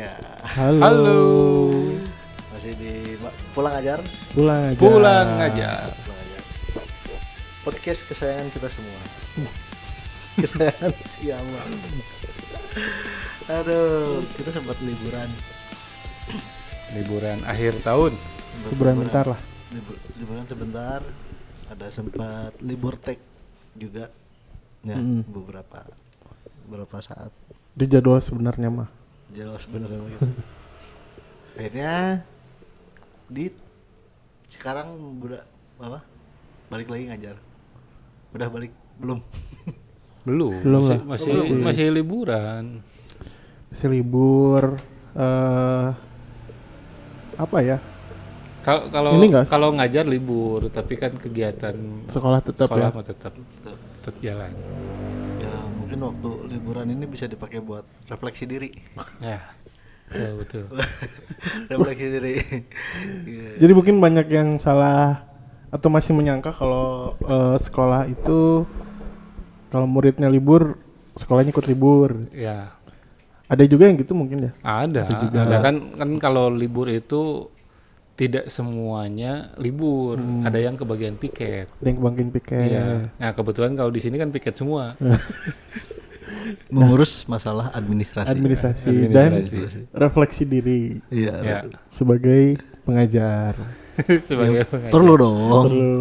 Ya, Halo. Halo. masih di Pulang Ajar. Pulang aja. Pulang aja. Pulang Ajar. Podcast kesayangan kita semua. Kesayangan siapa? Aduh, kita sempat liburan. Liburan akhir tahun. Liburan bentar lah. Liburan sebentar. Ada sempat libur tek juga. Ya, beberapa saat. Di jadwal sebenarnya mah. Jelas sebenarnya gitu. Akhirnya sekarang balik lagi ngajar. Udah balik belum? Belum lah. masih liburan. Masih libur. Apa ya? Kalau Ini nggak? kalau ngajar libur, tapi kan kegiatan Sekolah tetap ya. mah tetap jalan. Ya mungkin waktu liburan ini bisa dipakai buat refleksi diri. Ya, betul. Refleksi diri. Iya. Jadi mungkin banyak yang salah atau masih menyangka kalau sekolah itu kalau muridnya libur, sekolahnya ikut libur. Ya, Ada juga yang gitu mungkin ya. ada kan kalau libur itu tidak semuanya libur, ada yang kebagian piket. Ada yang kebangkin piket. Iya. Nah, kebetulan kalau di sini kan piket semua. Mengurus masalah administrasi. Administrasi dan refleksi diri Iya. Ya. sebagai pengajar. Sebagai pengajar. Perlu dong.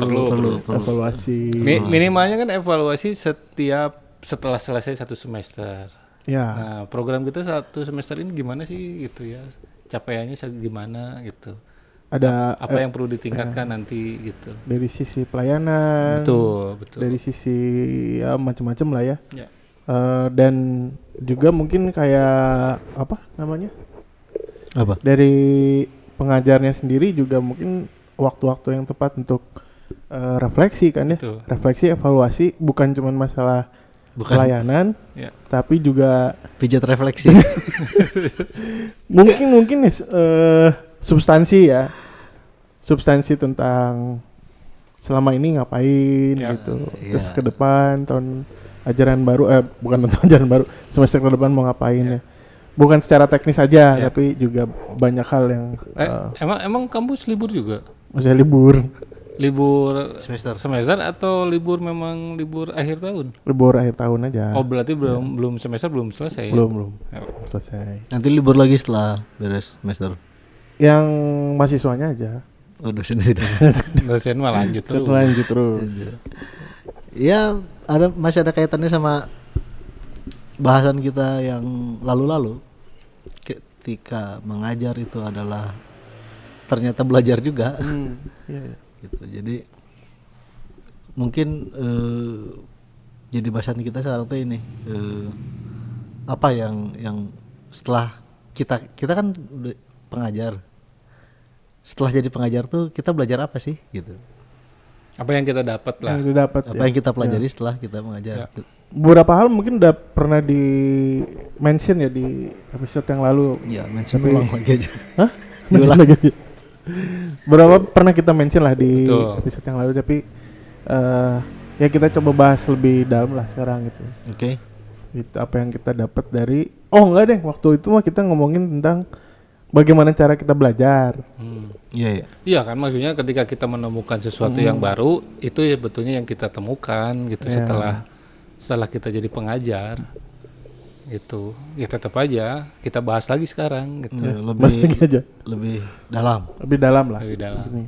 Perlu. Evaluasi. Minimalnya kan evaluasi setelah selesai satu semester. Ya. Nah, program kita satu semester ini gimana sih gitu ya? Capaiannya gimana gitu? Ada Apa yang perlu ditingkatkan nanti gitu? dari sisi pelayanan. Betul. Dari sisi ya macam-macam lah ya. Ya. Dan juga mungkin kayak apa namanya? Apa? Dari pengajarnya sendiri juga mungkin waktu-waktu yang tepat untuk refleksi kan ya. Betul. Refleksi, evaluasi bukan cuma masalah pelayanan, Ya. tapi juga Pijat refleksi. mungkin ya substansi ya. Substansi tentang selama ini ngapain Ya. gitu. Iya. Terus ke depan tahun ajaran baru bukan tahun ajaran baru, semester ke depan mau ngapain ya. Bukan secara teknis aja, Ya. tapi juga banyak hal yang Emang kampus libur juga? masih libur. Libur Semester. atau memang libur akhir tahun? Libur akhir tahun aja. Oh, berarti belum semester belum selesai. belum Ya. selesai. Nanti libur lagi setelah beres semester. Yang mahasiswanya aja. Oh, dosen tidak. Dosen mah lanjut terus. Lanjut terus. Ya, masih ada kaitannya sama bahasan kita yang lalu-lalu. Ketika mengajar itu adalah ternyata belajar juga. Iya. Gitu. Jadi mungkin jadi bahasan kita sekarang tuh ini apa yang setelah kita kan udah pengajar. Setelah jadi pengajar tuh kita belajar apa sih gitu. Apa yang kita dapat lah. Yang didapat Apa ya. yang kita pelajari setelah kita mengajar. Ya. Beberapa hal mungkin udah pernah di mention ya di episode yang lalu. Ya, mention ulang lagi aja. Hah? Mention lagi aja. Berapa pernah kita mention lah di Betul. episode yang lalu, tapi ya kita coba bahas lebih dalam lah sekarang gitu. Oke. Itu apa yang kita dapat dari enggak deh, waktu itu mah kita ngomongin tentang bagaimana cara kita belajar. Iya, iya. Iya kan, maksudnya ketika kita menemukan sesuatu yang baru, itu ya betulnya yang kita temukan gitu. Ya. Setelah kita jadi pengajar itu ya tetap aja kita bahas lagi sekarang gitu. Ya, Bahas lagi aja. lebih dalam. Lebih dalam lah. Lebih dalam. Ini.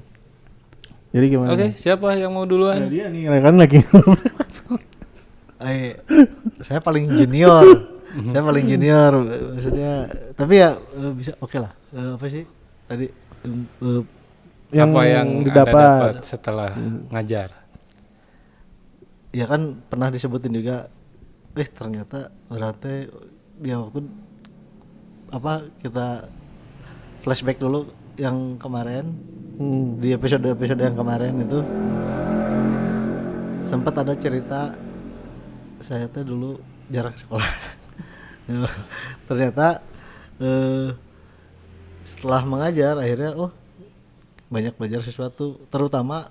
Jadi gimana? Oke, siapa yang mau duluan? Nah, dia nih kan lagi. Saya paling junior. Saya paling junior maksudnya. Tapi ya bisa oke lah. Apa sih tadi yang apa yang Anda dapat setelah ngajar? ya kan pernah disebutin juga ternyata berarti dia waktu apa kita flashback dulu yang kemarin di episode yang kemarin itu sempat ada cerita saya tuh dulu jarang sekolah. Ternyata setelah mengajar akhirnya banyak belajar sesuatu, terutama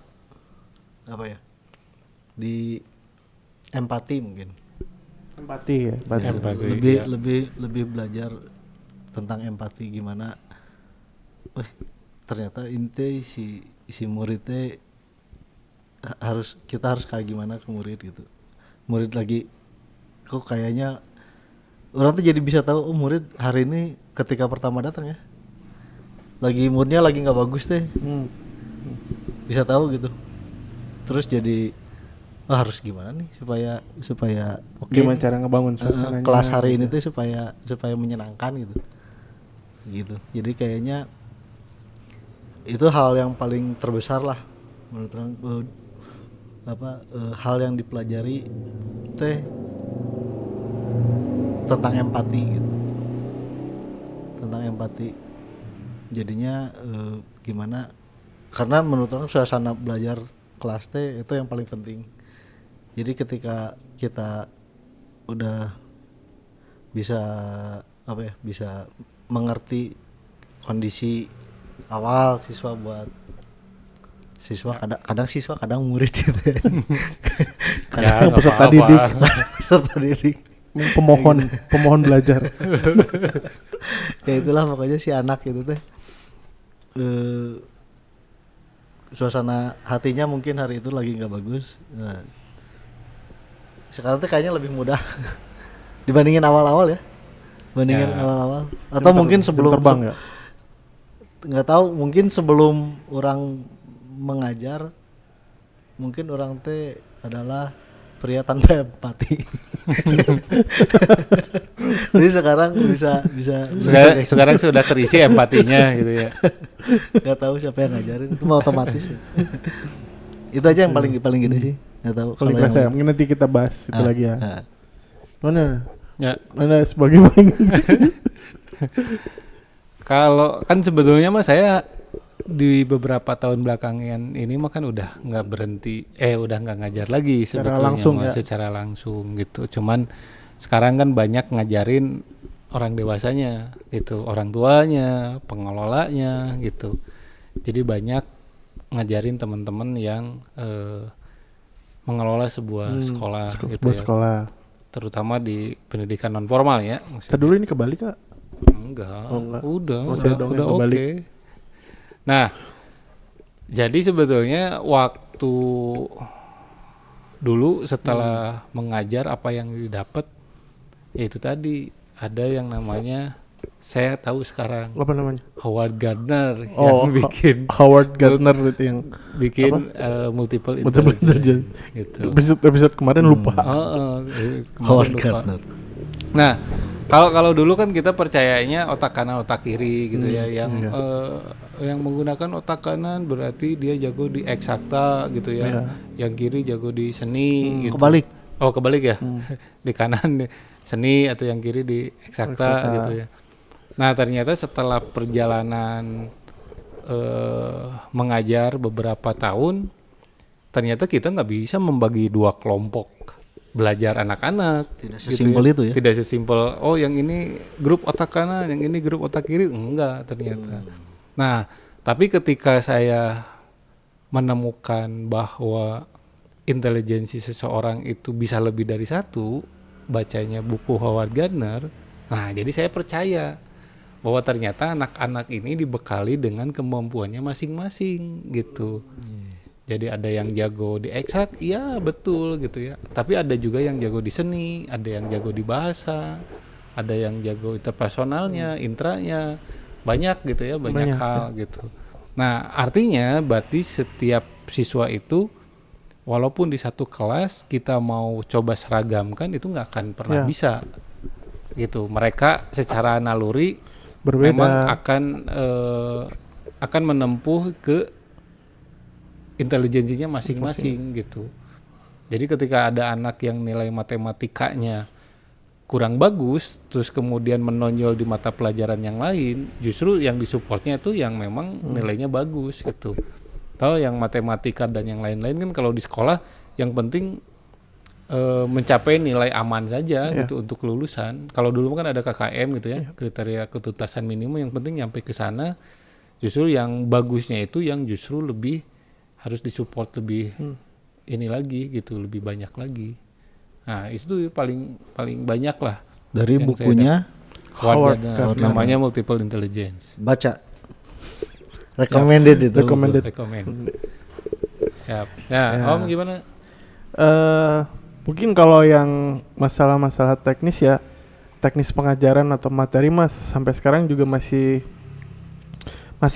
apa ya, di empati mungkin. Empati ya, Empati, lebih ya. lebih belajar tentang empati gimana. Ternyata inte si muridnya kita harus kayak gimana ke murid gitu. Murid lagi kok kayaknya orang tuh jadi bisa tahu murid hari ini ketika pertama datang ya lagi moodnya lagi nggak bagus teh. Bisa tahu gitu. Terus jadi harus gimana nih supaya oke Gimana cara ngebangun suasananya kelas hari gitu. ini tuh supaya menyenangkan gitu. Jadi kayaknya itu hal yang paling terbesar lah menurut orang, hal yang dipelajari teh tentang empati gitu. Tentang empati. Jadinya gimana? Karena menurut orang suasana belajar kelas teh itu yang paling penting. Jadi ketika kita udah bisa bisa mengerti kondisi awal siswa kadang siswa kadang murid gitu. Ya, nggak peserta apa-apa. didik. Peserta didik. Pemohon belajar. Ya itulah pokoknya si anak itu teh suasana hatinya mungkin hari itu lagi nggak bagus. Nah, sekarang tuh kayaknya lebih mudah dibandingin awal-awal ya. Bandingin Ya. awal-awal. Atau mungkin sebelum terbang ya. nggak tahu, mungkin sebelum orang mengajar mungkin orang teh adalah pria tanpa empati. Jadi sekarang bisa Sekarang sudah terisi empatinya gitu ya. nggak tahu siapa yang ngajarin, itu mah otomatis ya. Itu aja yang paling gede sih, nggak tahu Paling kalau kerasa ya. yang Mungkin nanti kita bahas itu lagi ya. Mana? Ya, Mana sebagai kalau kan sebetulnya mah saya di beberapa tahun belakangan ini mah kan udah nggak ngajar lagi Secara sebetulnya langsung mah, ya. secara langsung gitu. Cuman sekarang kan banyak ngajarin orang dewasanya gitu, orang tuanya, pengelolanya gitu. Jadi banyak ngajarin teman-teman yang mengelola sebuah sekolah gitu sebuah ya. sekolah. Terutama di pendidikan non formal ya maksudnya. Kita dulu ini kebalik Kak. Enggak, Oh, enggak. udah Masih ada udah yang oke. kebalik. Nah, jadi sebetulnya waktu dulu setelah mengajar apa yang didapat, ya itu tadi ada yang namanya saya tahu sekarang Apa namanya? Howard Gardner Oh, yang bikin Howard Gardner itu yang multiple Multiple intelligence intelligence. gitu. Episode kemarin lupa. Kemarin Howard lupa. Gardner. Nah, kalau dulu kan kita percayanya otak kanan otak kiri gitu ya, yang menggunakan otak kanan berarti dia jago di eksakta gitu ya, yang kiri jago di seni gitu. Kebalik. Oh kebalik ya, di kanan seni atau yang kiri di eksakta gitu ya. Nah ternyata setelah perjalanan mengajar beberapa tahun, ternyata kita nggak bisa membagi dua kelompok belajar anak-anak. Tidak sesimpel itu ya. Tidak sesimpel, oh yang ini grup otak kanan, yang ini grup otak kiri, enggak ternyata. Nah, tapi ketika saya menemukan bahwa intelijensi seseorang itu bisa lebih dari satu, bacanya buku Howard Gardner, nah jadi saya percaya bahwa ternyata anak-anak ini dibekali dengan kemampuannya masing-masing gitu. Jadi ada yang jago di eksak, iya betul gitu ya. Tapi ada juga yang jago di seni, ada yang jago di bahasa, ada yang jago interpersonalnya, intranya, banyak gitu ya, banyak hal gitu. Nah artinya berarti setiap siswa itu, walaupun di satu kelas kita mau coba seragamkan itu nggak akan pernah bisa gitu. Mereka secara naluri Berbeda. memang akan menempuh ke intelijensinya masing-masing gitu. Jadi ketika ada anak yang nilai matematikanya kurang bagus, terus kemudian menonjol di mata pelajaran yang lain, justru yang disupportnya itu yang memang nilainya bagus gitu. Tahu yang matematika dan yang lain-lain kan kalau di sekolah yang penting mencapai nilai aman saja gitu untuk kelulusan. Kalau dulu kan ada KKM gitu ya, kriteria ketuntasan minimum, yang penting nyampe ke sana. Justru yang bagusnya itu yang justru lebih harus disupport lebih ini lagi gitu, lebih banyak lagi. Nah itu paling banyak lah Dari yang bukunya Howard Howard Gardner. Gardner. Namanya multiple intelligence. Baca. Recommended itu. Recommended. Recommend. Yap. Ya, Ya. Om gimana? Mungkin kalau yang masalah-masalah teknis ya, teknis pengajaran atau materi mas sampai sekarang juga masih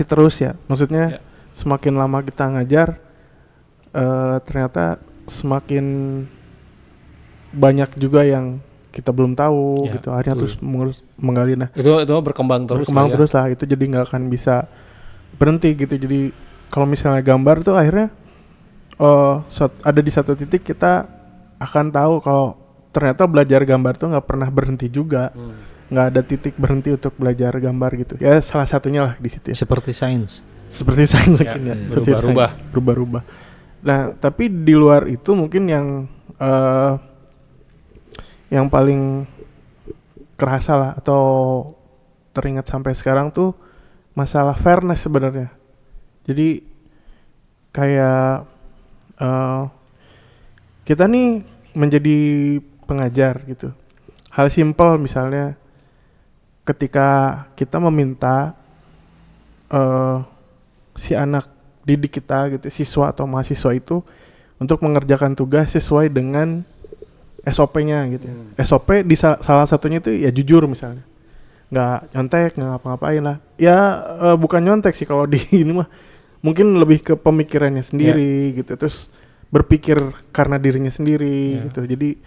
terus ya. Maksudnya Ya. semakin lama kita ngajar, ternyata semakin banyak juga yang kita belum tahu Ya, gitu. Akhirnya betul. terus menggali. Nah, Itu berkembang terus berkembang lah ya. terus lah, itu jadi nggak akan bisa berhenti gitu. Jadi kalau misalnya gambar tuh akhirnya ada di satu titik kita akan tahu kalau ternyata belajar gambar tuh nggak pernah berhenti juga, nggak ada titik berhenti untuk belajar gambar gitu ya. Salah satunya lah di situ ya. Seperti sains. Seperti sains Ya, mungkin ya, seperti berubah-ubah. sains, berubah-ubah. Nah tapi di luar itu mungkin yang paling kerasa lah atau teringat sampai sekarang tuh masalah fairness sebenarnya. Jadi kayak kita nih menjadi pengajar gitu. Hal simpel misalnya ketika kita meminta si anak didik kita gitu, siswa atau mahasiswa itu untuk mengerjakan tugas sesuai dengan SOP-nya gitu. SOP di salah satunya itu ya jujur misalnya. Nggak nyontek, nggak ngapa-ngapain lah. Ya bukan nyontek sih kalau di ini mah. Mungkin lebih ke pemikirannya sendiri gitu. Terus berpikir karena dirinya sendiri gitu. Jadi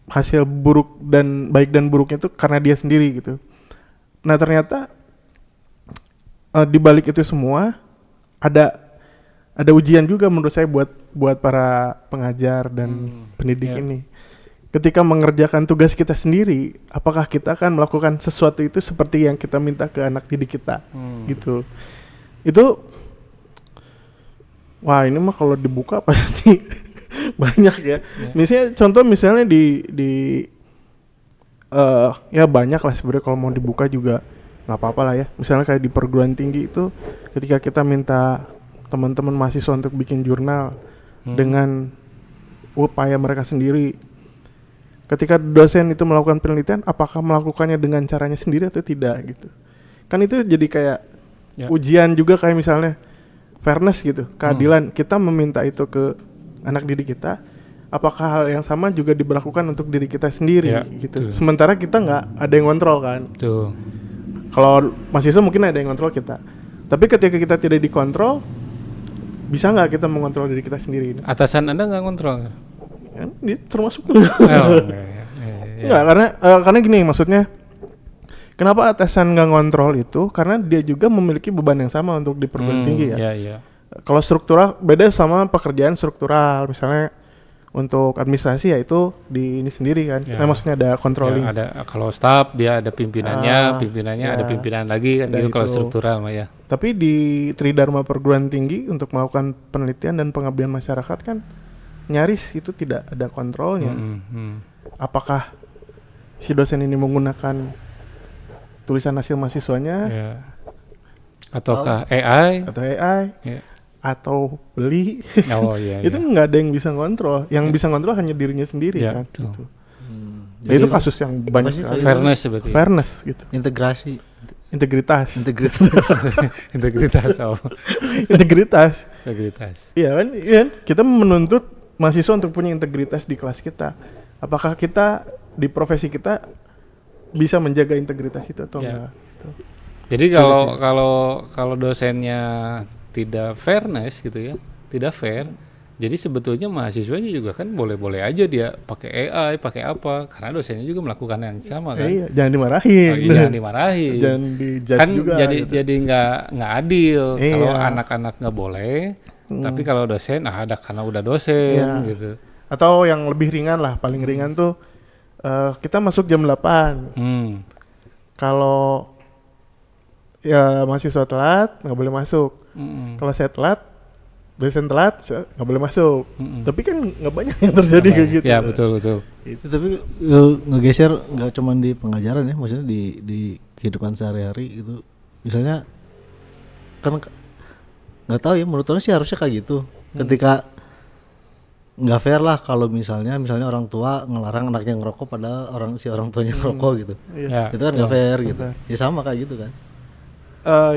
hasil buruk dan baik dan buruknya itu karena dia sendiri gitu. Nah ternyata di balik itu semua ada ujian juga menurut saya buat para pengajar dan pendidik ini. Ketika mengerjakan tugas kita sendiri, apakah kita akan melakukan sesuatu itu seperti yang kita minta ke anak didik kita gitu. Itu wah ini mah kalau dibuka pasti banyak ya. Misalnya di ya banyak lah sebenarnya, kalau mau dibuka juga nggak apa-apa lah ya. Misalnya kayak di perguruan tinggi itu ketika kita minta teman-teman mahasiswa untuk bikin jurnal dengan upaya mereka sendiri. Ketika dosen itu melakukan penelitian, apakah melakukannya dengan caranya sendiri atau tidak gitu. Kan itu jadi kayak ujian juga, kayak misalnya fairness gitu, keadilan. Kita meminta itu ke anak didik kita, apakah hal yang sama juga diberlakukan untuk diri kita sendiri gitu. Sementara kita nggak ada yang ngontrol kan. Kalau mahasiswa mungkin ada yang ngontrol kita, tapi ketika kita tidak dikontrol, bisa nggak kita mengontrol diri kita sendiri? Atasan Anda nggak ngontrol? Ya, dia termasuk nggak, karena gini maksudnya. Kenapa atasan nggak ngontrol itu? Karena dia juga memiliki beban yang sama untuk di perguruan tinggi ya. Kalau struktural beda sama pekerjaan struktural, misalnya untuk administrasi ya itu di ini sendiri kan. Nah, maksudnya ada controlling. Ada kalau staff dia ada pimpinannya ada pimpinan lagi kan gitu kalau struktural mah ya. Tapi di Tridharma perguruan tinggi untuk melakukan penelitian dan pengabdian masyarakat kan nyaris itu tidak ada kontrolnya. Apakah si dosen ini menggunakan tulisan hasil mahasiswanya ataukah AI atau beli itu nggak ada yang bisa ngontrol. Yang bisa ngontrol hanya dirinya sendiri kan gitu. Jadi itu kasus yang banyak sekali. Fairness gitu. Integritas. Iya kan? Kita menuntut mahasiswa untuk punya integritas di kelas kita. Apakah kita di profesi kita bisa menjaga integritas itu atau enggak? Jadi kalau dosennya tidak fairness gitu ya, tidak fair. Jadi sebetulnya mahasiswanya juga kan boleh-boleh aja dia pakai AI, pakai apa, karena dosennya juga melakukan yang sama kan. Iya, jangan dimarahin. Jangan dimarahin. Jangan dijudge kan juga. Jadi nggak adil kalau anak-anak nggak boleh, tapi kalau dosen ada karena udah dosen gitu. Atau yang lebih ringan lah, paling ringan tuh kita masuk jam 8. Kalau ya mahasiswa telat nggak boleh masuk. Kalau saya telat, dosen telat nggak boleh masuk. Tapi kan nggak banyak yang terjadi kayak gitu. Ya betul. Tapi ngegeser nggak cuma di pengajaran ya, maksudnya di kehidupan sehari-hari gitu. Misalnya kan nggak tahu ya, menurut orang sih harusnya kayak gitu. Ketika nggak fair lah kalau misalnya orang tua ngelarang anaknya ngerokok padahal orang tuanya ngerokok gitu. Iya. Ya, Itu kan nggak betul. fair gitu. fair. Ya sama kayak gitu kan.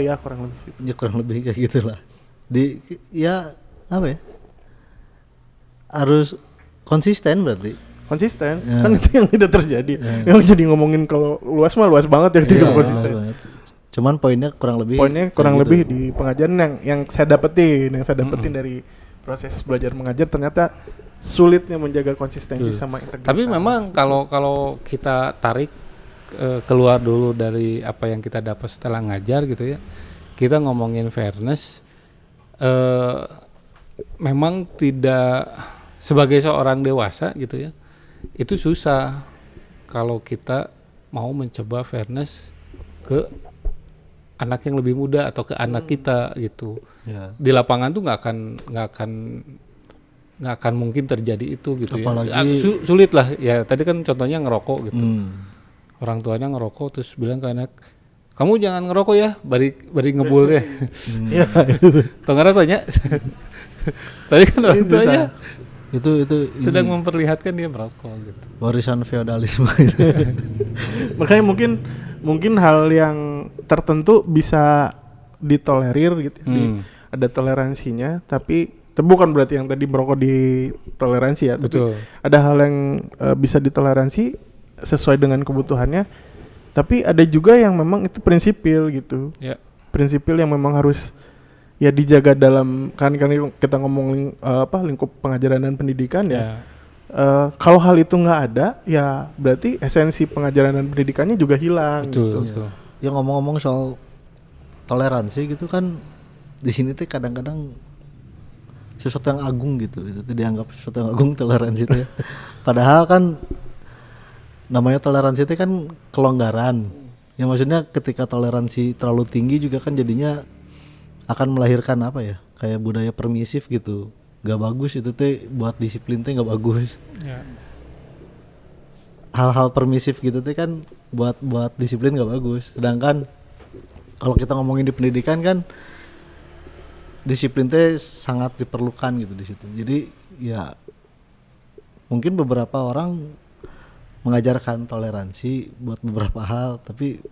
Ya kurang lebih gitu. Ya kurang lebih kayak gitulah. Ya apa ya? Harus konsisten berarti. Konsisten Ya. kan itu yang tidak terjadi. Yang jadi ngomongin kalau luas mah luas banget ya tidak Iya, konsisten. benar banget. Cuman poinnya kurang lebih Poinnya kayak kurang gitu. lebih di pengajaran yang saya dapetin dari proses belajar mengajar ternyata sulitnya menjaga konsistensi Betul. sama integritas. Tapi memang kalau kita tarik keluar dulu dari apa yang kita dapat setelah ngajar gitu ya, kita ngomongin fairness, memang tidak sebagai seorang dewasa gitu ya, itu susah kalau kita mau mencoba fairness ke anak yang lebih muda atau ke anak kita gitu. Ya. Di lapangan tuh nggak akan mungkin terjadi itu gitu. Apalagi- ya. Sulit lah ya. Tadi kan contohnya ngerokok gitu. Orang tuanya ngerokok terus bilang ke anak, kamu jangan ngerokok ya, bari ngebul ya. Iya. Tongara tanya. Tadi kan orang Itu tuanya Itu sedang memperlihatkan dia merokok gitu. warisan feodalisme gitu. Makanya mungkin hal yang tertentu bisa ditolerir gitu. Ada toleransinya, tapi itu bukan berarti yang tadi merokok ditoleransi ya. Tapi Betul. ada hal yang bisa ditoleransi sesuai dengan kebutuhannya. Tapi ada juga yang memang itu prinsipil gitu. Ya. Prinsipil yang memang harus ya dijaga dalam kan kita ngomong lingkup pengajaran dan pendidikan ya. Kalau hal itu nggak ada ya berarti esensi pengajaran dan pendidikannya juga hilang. Betul, gitu. betul. Ya ngomong-ngomong soal toleransi gitu kan, di sini tuh kadang-kadang sesuatu yang agung gitu, itu tuh dianggap sesuatu yang agung toleransi itu ya. Padahal kan namanya toleransi itu kan kelonggaran. Ya maksudnya ketika toleransi terlalu tinggi juga kan jadinya akan melahirkan apa ya, kayak budaya permisif gitu. Gak bagus itu teh, buat disiplin teh gak bagus. Ya. Hal-hal permisif gitu teh kan buat disiplin gak bagus. Sedangkan kalau kita ngomongin di pendidikan kan disiplin teh sangat diperlukan gitu di situ. Jadi ya mungkin beberapa orang mengajarkan toleransi buat beberapa hal, tapi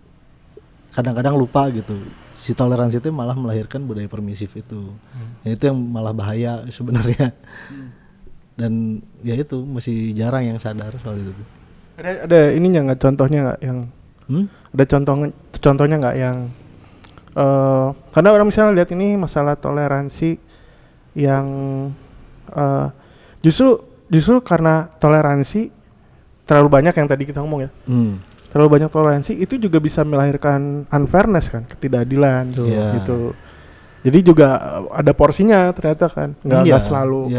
kadang-kadang lupa gitu. Si toleransi itu malah melahirkan budaya permisif itu. Ya, itu yang malah bahaya sebenarnya. Dan ya itu masih jarang yang sadar soal itu. Ada ininya nggak, contohnya nggak yang ada contohnya nggak yang karena orang misalnya lihat ini masalah toleransi yang justru karena toleransi terlalu banyak yang tadi kita ngomong ya, terlalu banyak toleransi itu juga bisa melahirkan unfairness kan, ketidakadilan gitu. Jadi juga ada porsinya ternyata kan, nggak selalu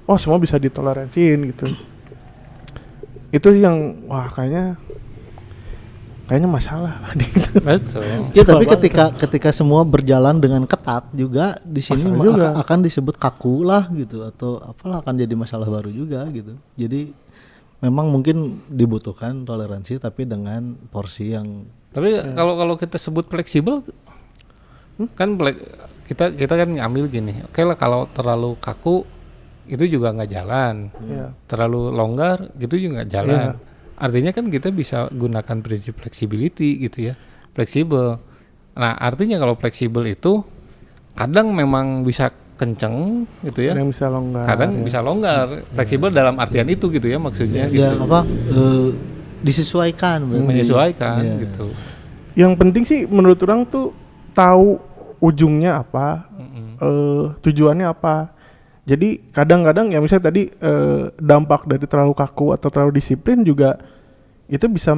oh semua bisa ditoleransiin gitu. Itu yang wah kayaknya masalah gitu. Betul. Ya tapi ketika semua berjalan dengan ketat juga di sini akan disebut kaku lah gitu, atau apalah, akan jadi masalah baru juga gitu. Jadi memang mungkin dibutuhkan toleransi tapi dengan porsi yang. Tapi kalau kita sebut fleksibel kan kita kan ngambil gini. Oke lah, kalau terlalu kaku itu juga nggak jalan. Terlalu longgar gitu juga nggak jalan. Artinya kan kita bisa gunakan prinsip flexibility gitu ya, fleksibel. Nah artinya kalau fleksibel itu kadang memang bisa kenceng gitu ya, kadang bisa longgar. Kadang bisa longgar. Fleksibel dalam artian itu gitu ya maksudnya. Ya gitu. apa disesuaikan, menyesuaikan gitu. Yang penting sih menurut orang tuh tahu ujungnya apa, tujuannya apa. Jadi kadang-kadang ya misalnya tadi dampak dari terlalu kaku atau terlalu disiplin juga itu bisa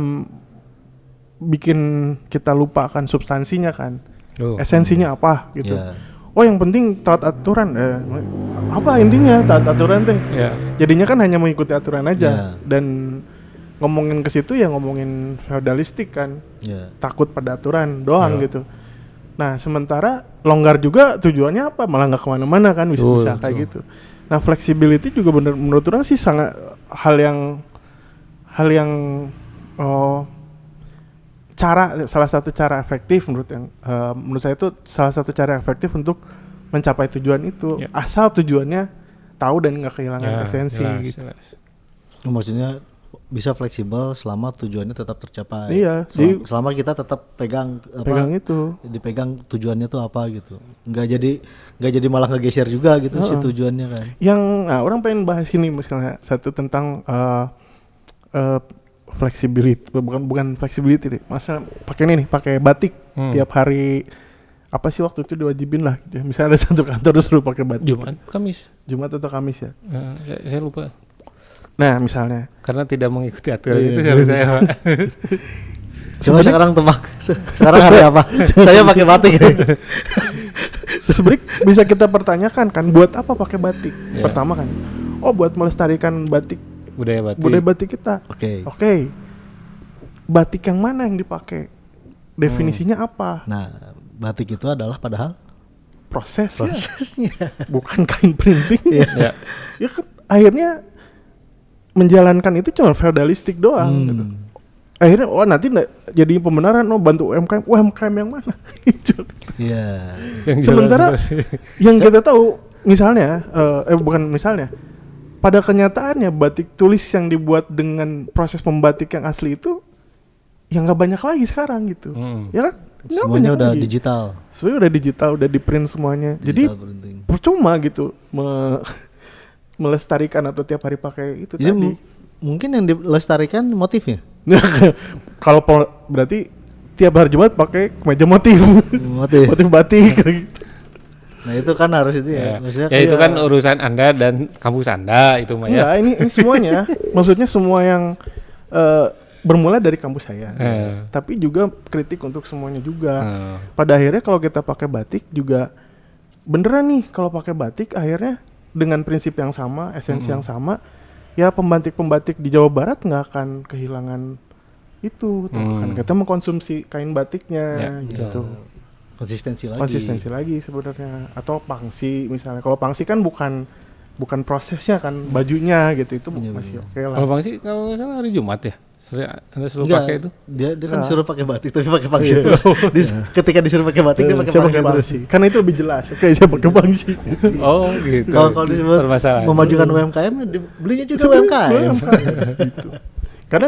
bikin kita lupa akan substansinya kan, esensinya apa gitu. Oh yang penting taat aturan, apa intinya taat aturan teh? Jadinya kan hanya mengikuti aturan aja dan ngomongin ke situ ya ngomongin feodalistik kan, takut pada aturan doang gitu. Nah sementara longgar juga tujuannya apa? Malah nggak kemana-mana kan, bisa kayak gitu. Nah flexibility juga bener menurut orang sih sangat hal yang salah satu cara efektif menurut saya itu salah satu cara efektif untuk mencapai tujuan itu. Asal tujuannya tahu dan nggak kehilangan esensi jelas, gitu. jelas. Maksudnya bisa fleksibel selama tujuannya tetap tercapai. Iya, Selama kita tetap pegang pegang itu. dipegang tujuannya tuh apa gitu. Nggak jadi malah ngegeser juga gitu si tujuannya kan. Orang pengen bahas ini misalnya satu tentang flexibility, bukan flexibility deh. Masa pakai ini nih, pakai batik tiap hari, apa sih waktu itu diwajibin lah gitu. Misalnya ada satu kantor terus suruh pakai batik. Jumat atau Kamis ya. Saya lupa. Nah, misalnya Karena tidak mengikuti aturan itu harus saya, Pak. Coba sekarang tebak. Sekarang hari apa? Saya pakai batik. sebenarnya bisa kita pertanyakan kan, buat apa pakai batik? Iya. Pertama kan, buat melestarikan batik, Budaya batik. budaya batik kita. Oke. Batik yang mana yang dipakai? Definisinya apa? Nah, batik itu adalah padahal Prosesnya, bukan kain printing. Ya. Ya kan, akhirnya menjalankan itu cuma feudalistik doang. Gitu. Akhirnya nanti jadi pembenaran, bantu UMKM yang mana? Iya. Sementara yang kita tahu misalnya, bukan misalnya, pada kenyataannya batik tulis yang dibuat dengan proses pembatik yang asli itu yang nggak banyak lagi sekarang gitu. Ya kan? Nggak Semuanya banyak udah lagi. digital. Semuanya udah digital, udah di print semuanya. Jadi Digital printing. percuma gitu melestarikan atau tiap hari pakai itu Jadi tadi. mungkin yang dilestarikan motifnya. Kalau berarti tiap hari Jumat pakai kemeja motif. Motif. Motif batik kayak gitu. Nah, itu kan harus itu Ya, ya. Maksudnya ya itu kan urusan Anda dan kampus Anda itu mah ya. Enggak, ini semuanya. Maksudnya semua yang bermula dari kampus saya. Tapi juga kritik untuk semuanya juga. Pada akhirnya kalau kita pakai batik juga beneran nih, kalau pakai batik akhirnya dengan prinsip yang sama, esensi yang sama, ya pembatik-pembatik di Jawa Barat nggak akan kehilangan itu. Kan kita mengkonsumsi kain batiknya gitu. konsistensi lagi sebenarnya. Atau pangsi misalnya. Kalau pangsi kan bukan prosesnya kan, bajunya gitu, itu masih oke lah. Kalau pangsi kalau nggak salah hari Jumat ya. Anda suruh Enggak, pakai itu? Dia kan disuruh pakai batik tapi pakai pangsi terus. Ketika disuruh pakai batik dia pakai Saya pangsi pakai terus. pangsi. Karena itu lebih jelas. Oke, saya pakai pangsi. Oh gitu. Kalau disebut Permasalahan. memajukan UMKM, belinya juga UMKM. Gitu. Karena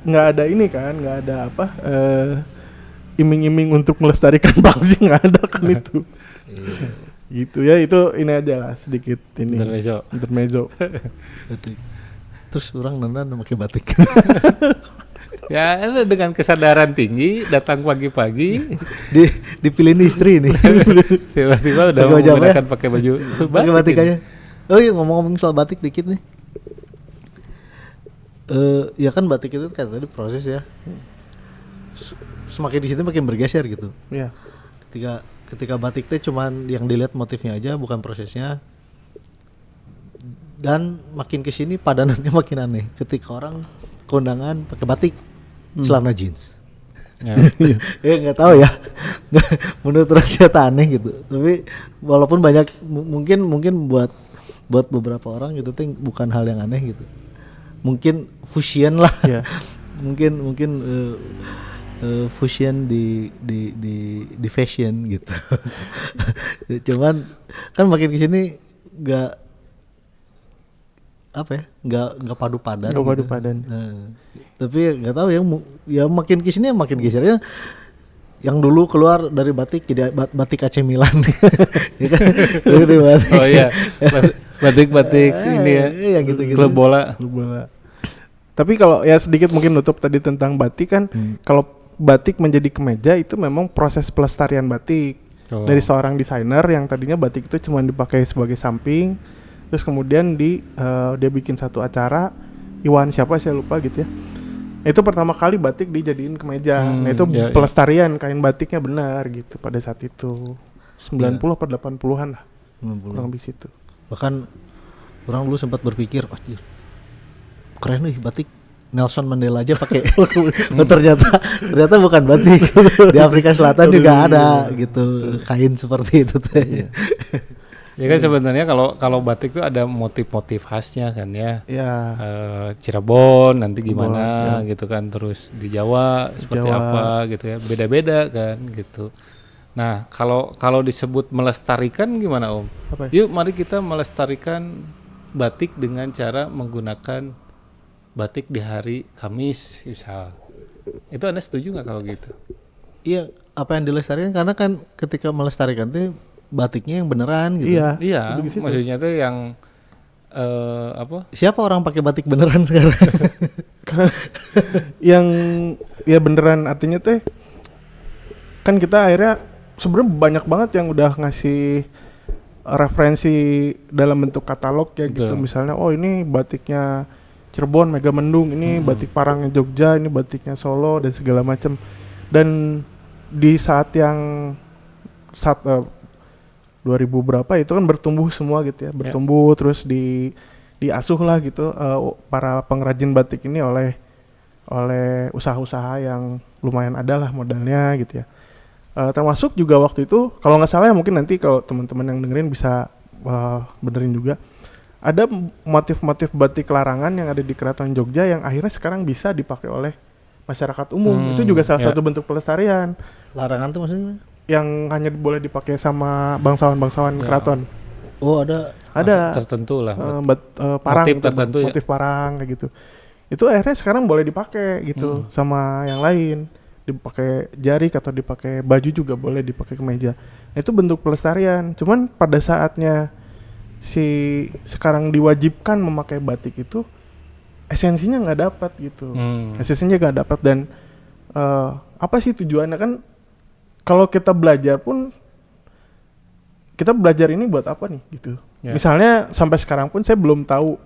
nggak ada ini kan, nggak ada apa iming-iming untuk melestarikan pangsi, nggak ada kan itu. Gitu ya, itu ini aja lah sedikit ini. Intermezzo. Batik. Terus orang nonton pakai batik. Ya dengan kesadaran tinggi datang pagi-pagi Dipilih istri nih. tiba-tiba udah Pakai baju apa ya? menggunakan pakai baju Pakai batik aja. Oh iya, ngomong-ngomong soal batik dikit nih. Ya kan batik itu kan tadi proses ya. Semakin di situ makin bergeser gitu. Iya. Ketika batik teh cuman yang dilihat motifnya aja, bukan prosesnya. Dan makin kesini padanannya makin aneh. Ketika orang kondangan pakai batik, celana jeans. Ya nggak tahu ya. Menurut orang siapa aneh gitu. Tapi walaupun banyak mungkin buat beberapa orang gitu tuh bukan hal yang aneh gitu. Mungkin fusion lah. Yeah. mungkin fusion di fashion gitu. Cuman kan makin kesini nggak padu padan. Nggak padu padan. Nah, tapi nggak tahu ya makin kesini makin gesernya. Yang dulu keluar dari batik jadi batik AC Milan. Ya kan? Dari batik. Oh iya, batik ini ya, yang gitu-gitu. klub bola. Tapi kalau ya sedikit mungkin nutup tadi tentang batik kan, kalau batik menjadi kemeja itu memang proses pelestarian batik dari seorang desainer yang tadinya batik itu cuma dipakai sebagai samping. Terus kemudian dia bikin satu acara, Iwan siapa saya lupa gitu ya. Itu pertama kali batik dijadiin kemeja. Nah itu pelestarian kain batiknya benar gitu pada saat itu. 90 atau 80-an lah. 90. Kurang lebih situ. Bahkan orang dulu sempat berpikir, wah keren nih batik. Nelson Mandela aja pakai. ternyata bukan batik. Di Afrika Selatan juga ada gitu kain seperti itu teh. Ya kan sebenarnya kalau batik itu ada motif-motif khasnya kan ya. Cirebon nanti gimana gitu kan, terus di Jawa seperti apa gitu ya, beda-beda kan gitu. Nah, kalau disebut melestarikan gimana Om? Apa ya? Yuk mari kita melestarikan batik dengan cara menggunakan batik di hari Kamis misal. Itu Anda setuju nggak kalau gitu? Iya, apa yang dilestarikan karena kan ketika melestarikan tuh batiknya yang beneran gitu. Iya. Iya, itu di situ. maksudnya tuh yang apa? Siapa orang pakai batik beneran sekarang? Yang ya beneran artinya teh kan kita akhirnya sebenarnya banyak banget yang udah ngasih referensi dalam bentuk katalog ya gitu. Betul. Misalnya oh ini batiknya Cirebon Megamendung, ini batik Parangnya Jogja, ini batiknya Solo dan segala macam. Dan di saat 2000 berapa itu kan bertumbuh semua gitu ya, bertumbuh terus diasuh lah gitu para pengrajin batik ini oleh usaha-usaha yang lumayan ada lah modalnya gitu ya. Termasuk juga waktu itu kalau nggak salah ya mungkin nanti kalau teman-teman yang dengerin bisa benerin juga, ada motif-motif batik larangan yang ada di Keraton Jogja yang akhirnya sekarang bisa dipakai oleh masyarakat umum. Itu juga salah satu bentuk pelestarian Larangan tuh maksudnya? yang hanya boleh dipakai sama bangsawan-bangsawan keraton. Oh, ada. Tertentu lah. Parang Motif gitu, tertentu ya. motif parang kayak gitu. Itu akhirnya sekarang boleh dipakai gitu sama yang lain. Dipakai jarik atau dipakai baju juga boleh, dipakai kemeja. Itu bentuk pelestarian. Cuman pada saatnya sekarang diwajibkan memakai batik itu esensinya nggak dapat gitu. Esensinya nggak dapat dan apa sih tujuannya kan? Kalau kita belajar pun kita belajar ini buat apa nih gitu. Misalnya sampai sekarang pun saya belum tahu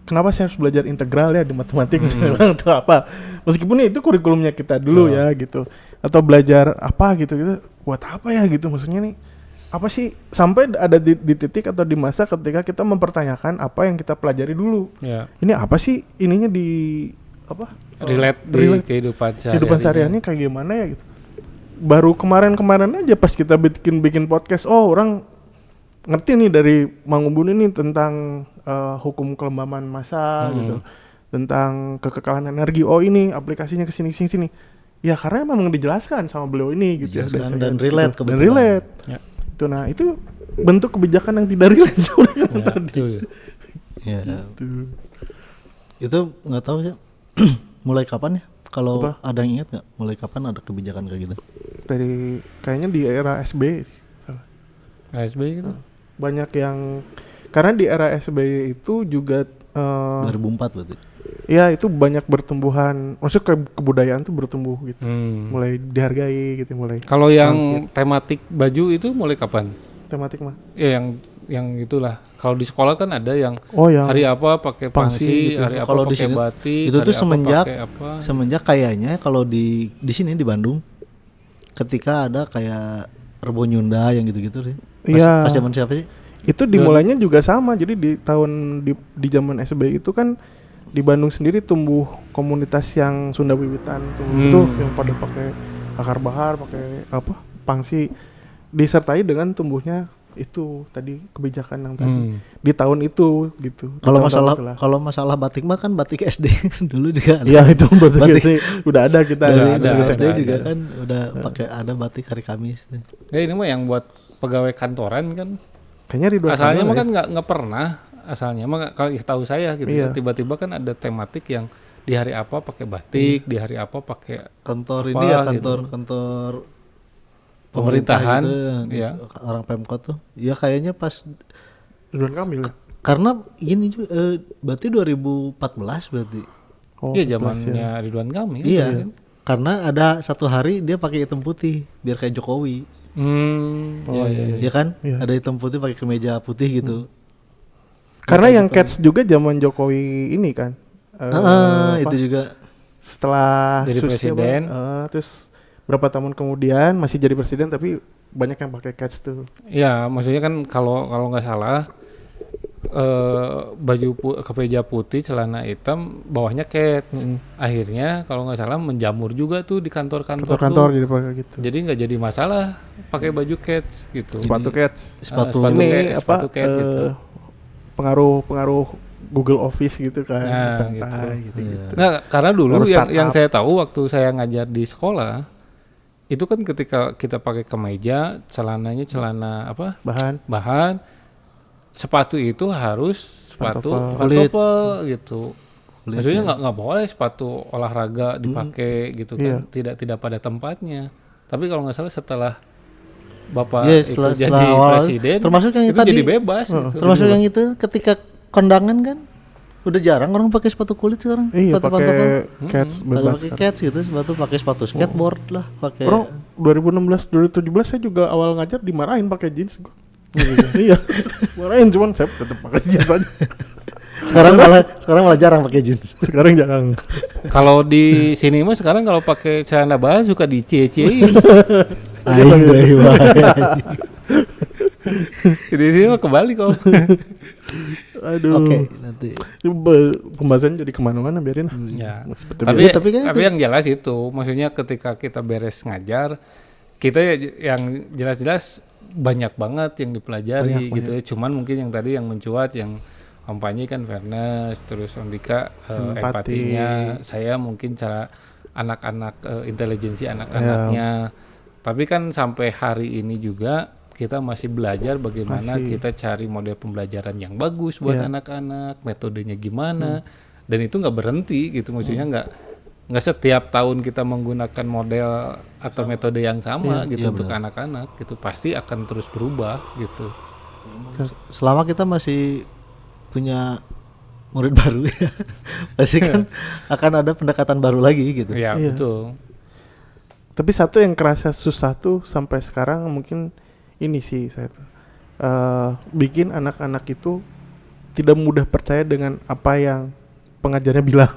kenapa saya harus belajar integral ya di matematik atau apa. Meskipun itu kurikulumnya kita dulu ya gitu. Atau belajar apa gitu buat apa ya gitu, maksudnya nih apa sih sampai ada di titik atau di masa ketika kita mempertanyakan apa yang kita pelajari dulu. Ini apa sih ininya di apa? Relate di kehidupan sehari-hari kayak gimana ya gitu. Baru kemarin aja pas kita bikin podcast, oh orang ngerti nih dari Mang Ubun ini tentang hukum kelembaban massa gitu, tentang kekekalan energi. Oh ini aplikasinya ke sini. Ya karena memang dijelaskan sama beliau ini gitu ya. Dan relate kebetulan. Dan relate. Itu nah itu bentuk kebijakan yang tidak relate sebenarnya tadi. Ya. Itu nggak tahu ya. Mulai kapan ya? Kalau ada yang ingat nggak? Mulai kapan ada kebijakan kayak gitu? Dari kayaknya di era SBY. SBY gitu. Banyak yang karena di era SBY itu juga 2004 berarti. Ya itu banyak bertumbuhan, maksudnya kebudayaan tuh bertumbuh gitu, mulai dihargai gitu, mulai. Kalau yang tematik baju itu mulai kapan? Tematik mah? Ya yang itulah. Kalau di sekolah kan ada yang yang hari apa pakai pangsi, gitu. hari apa Kalau pakai batik. Itu tuh apa. semenjak kayaknya kalau di sini di Bandung, ketika ada kayak Rebo Nyunda yang gitu-gitu sih. Pas zaman siapa sih? Itu dimulainya juga sama. Jadi di di zaman SBY itu kan di Bandung sendiri tumbuh komunitas yang Sunda Wiwitan tuh yang pada pakai akar bahar, pakai apa? Pangsi, disertai dengan tumbuhnya itu tadi kebijakan yang tadi di tahun itu gitu. Kalau masalah batik mah kan batik SD dulu juga ada. Iya itu batik SD udah ada kita dari SD juga kan udah pakai ada batik hari Kamis. Ya ini mah yang buat pegawai kantoran kan. Kayaknya Ridwan asalnya mah kan nggak pernah. Asalnya mah kalau tahu saya gitu. Tiba-tiba kan ada tematik yang di hari apa pakai batik, di hari apa pakai kantor apa, ini ya kantor pemerintahan gitu, ya orang Pemkot tuh ya kayaknya pas Ridwan Kamil karena gini juga berarti 2014 berarti iya zamannya Ridwan Kamil iya kan? Karena ada satu hari dia pakai hitam putih biar kayak Jokowi iya kan ada hitam putih pakai kemeja putih gitu karena yang catch juga zaman Jokowi ini kan itu juga setelah jadi presiden terus berapa tahun kemudian masih jadi presiden tapi banyak yang pakai catch tuh. Iya, maksudnya kan kalau nggak salah kemeja putih, celana hitam, bawahnya catch. Akhirnya kalau nggak salah menjamur juga tuh di kantor-kantor jadi pakai gitu. Jadi nggak jadi masalah pakai baju catch gitu. Sepatu catch. Sepatu catch gitu. Pengaruh Google Office gitu kan, santai gitu. Nggak, karena dulu yang saya tahu waktu saya ngajar di sekolah itu kan ketika kita pakai kemeja, celananya celana apa? Bahan. Sepatu itu harus sepatu Pantofel. pantofel gitu. Kulit, Maksudnya ya. nggak boleh sepatu olahraga dipakai gitu kan, tidak pada tempatnya. Tapi kalau nggak salah setelah Bapak Iya, itu setelah jadi awal, presiden, termasuk yang itu tadi, jadi bebas. Gitu. termasuk yang itu ketika kondangan kan udah jarang orang pakai sepatu kulit sekarang. Iya, sepatu pakai pantofel. cats Pada bebas. pakai cats gitu, pakai sepatu skateboard lah, pakai. Orang 2016 2017 saya juga awal ngajar dimarahin pakai jeans gua. Iya. Marahin cuman saya tetap pakai jeans aja. sekarang malah jarang pakai jeans. Sekarang jarang. Kalau di sini mah sekarang kalau pakai celana bahan suka dicie-ciein. Aing deui wae. Di sini mah kebalik kok. Aduh. Oke, nanti. Pembahasan jadi kemana-mana biarin lah. Ya. Seperti Tapi biasa. tapi kan itu- yang jelas itu, maksudnya ketika kita beres ngajar, kita yang jelas-jelas banyak banget yang dipelajari Banyak. gitu ya. Cuman mungkin yang tadi yang mencuat yang Om Panji kan fairness, terus Om Dika Empati. empatinya, saya mungkin cara anak-anak intelijensi anak-anaknya. Tapi kan sampai hari ini juga kita masih belajar bagaimana Masih. kita cari model pembelajaran yang bagus buat Iya. anak-anak, metodenya gimana, dan itu nggak berhenti gitu, maksudnya nggak setiap tahun kita menggunakan model atau metode yang sama gitu Iya, untuk benar. anak-anak, gitu pasti akan terus berubah gitu. Selama kita masih punya murid baru ya, pasti kan akan ada pendekatan baru lagi gitu. Ya Iya. betul. Tapi satu yang kerasa susah tuh sampai sekarang mungkin ini sih saya tuh. Bikin anak-anak itu tidak mudah percaya dengan apa yang pengajarnya bilang.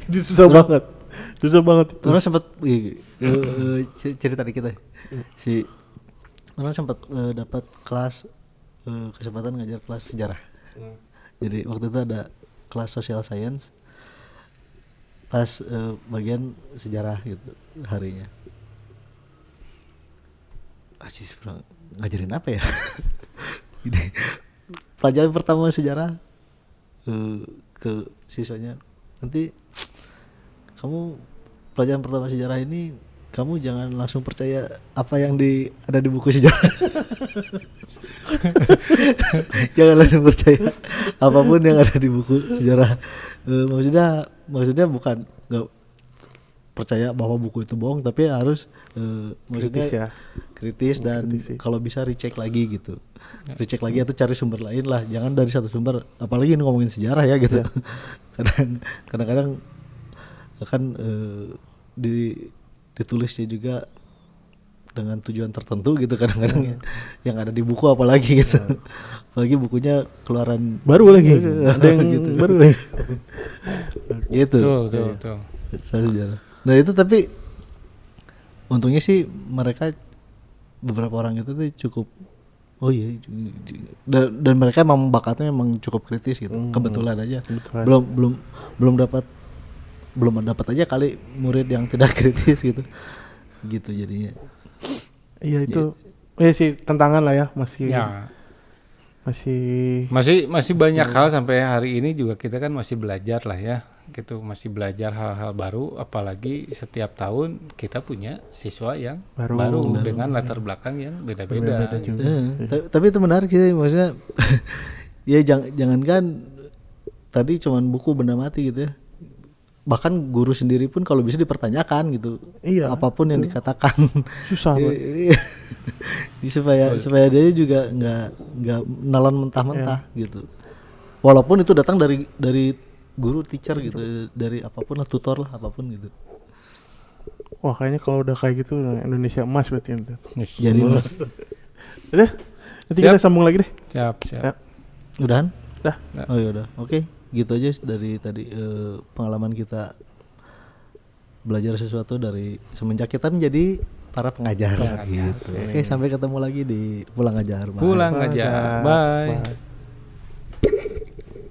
Itu susah banget. Susah banget itu. Orang sempat cerita di kita si orang sempat dapat kelas kesempatan ngajar kelas sejarah. Jadi waktu itu ada kelas social science pas bagian sejarah gitu harinya. Ajis ngajarin apa ya? Ini pelajaran pertama sejarah ke siswanya, nanti kamu pelajaran pertama sejarah ini kamu jangan langsung percaya apa yang ada di buku sejarah. Jangan langsung percaya apapun yang ada di buku sejarah. Maksudnya bukan nggak percaya bahwa buku itu bohong, tapi harus maksudnya Kritis ya. kritis dan Kritisi. kalau bisa recheck lagi gitu. Recheck lagi atau cari sumber lain lah, jangan dari satu sumber, apalagi ini ngomongin sejarah ya gitu. Kadang-kadang akan ditulisnya juga dengan tujuan tertentu gitu kadang-kadang yang ada di buku apalagi gitu. Apalagi bukunya keluaran Baru lagi. Ada yang gitu. baru lagi. Gitu. Betul. Sejarah. Nah itu tapi untungnya sih mereka beberapa orang itu tuh cukup dan mereka emang bakatnya emang cukup kritis gitu. Kebetulan aja Kebetulan. belum dapat aja kali murid yang tidak kritis gitu jadinya. Iya itu. Iya sih tantangan lah ya masih. Ya. Masih Banyak hal sampai hari ini juga kita kan masih belajar lah ya, gitu, masih belajar hal-hal baru, apalagi setiap tahun kita punya siswa yang baru dengan latar belakang yang beda-beda. Beda-beda Gitu. juga. Tapi itu menarik sih, maksudnya ya jangankan tadi cuman buku benda mati gitu ya, bahkan guru sendiri pun kalau bisa dipertanyakan gitu. Iya, apapun yang dikatakan susah banget. supaya dia juga nggak nelan mentah-mentah gitu, walaupun itu datang dari guru teacher gitu, dari apapun lah, tutor lah apapun gitu. Wah kayaknya kalau udah kayak gitu Indonesia emas berarti itu. Jadi Udah, nanti kita sambung lagi deh. Siap. Ya. udahan Dah. oh ya udah, oke, gitu aja dari tadi pengalaman kita belajar sesuatu dari semenjak kita menjadi para pengajar gitu. Oke, sampai ketemu lagi di Pulang Ajar. Bye. Pulang aja. Bye. Bye.